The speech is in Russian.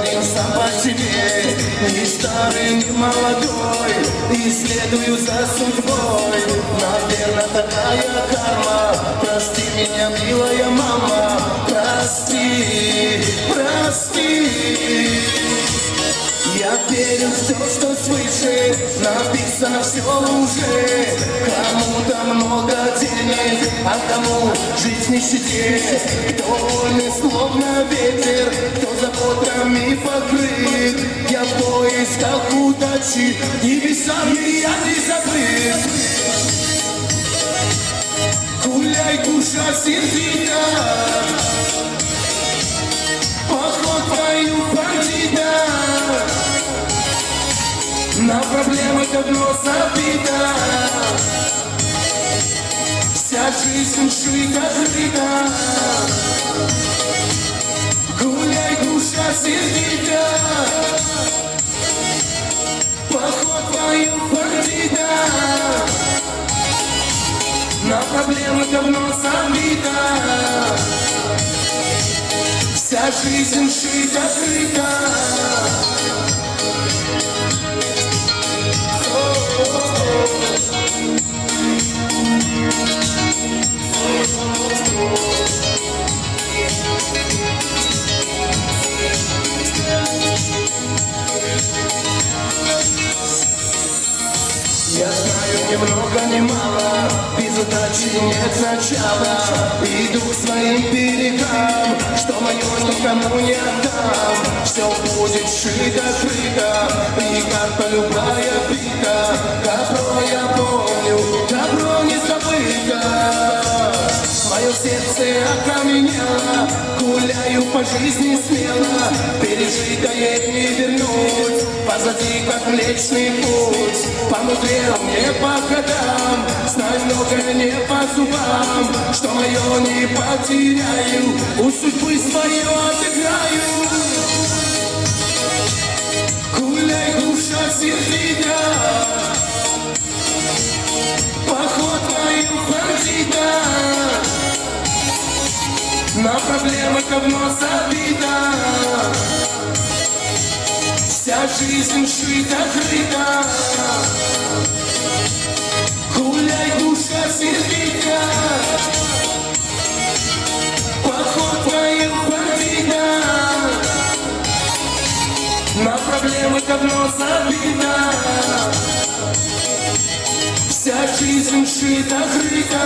стою сам по себе, ни старый, ни молодой, исследую за судьбой. Наверное, такая карма. Прости меня, милая мама, прости, прости. Я верю в все, что свыше написано все уже. Кому-то много денег, а кому жизнь не сидеть. Кто вольный, словно ветер, кто заботами покрыт. Я в поисках удачи, небесами я не забыт. Гуляй, душа сердита, поход твою бандита. На проблемы давно забита, вся жизнь шита-крыта. Гуляй, душа сердита, поход твою бандита. На проблемы давно забита, вся жизнь шита-крыта. Я знаю немного, не мало, без удачи нет начала. Иду к своим берегам, что мое никому не отдам. Все будет шито-крыто, и карта любая бита. Добро я помню, добро не забыто. Мое сердце окаменело, гуляю по жизни смело. Пережитое не вернуть, позади как млечный путь. Помудрел мне по годам, знай многое не по зубам. Что мое не потеряю, у судьбы свое отыграю. Гуляй, душа сердита, поход мою бандита. На проблемы давно забита, вся жизнь шита-крыта. Гуляй, душа сердита, поход твою бандита. На проблемы давно забита, вся жизнь шита-крыта.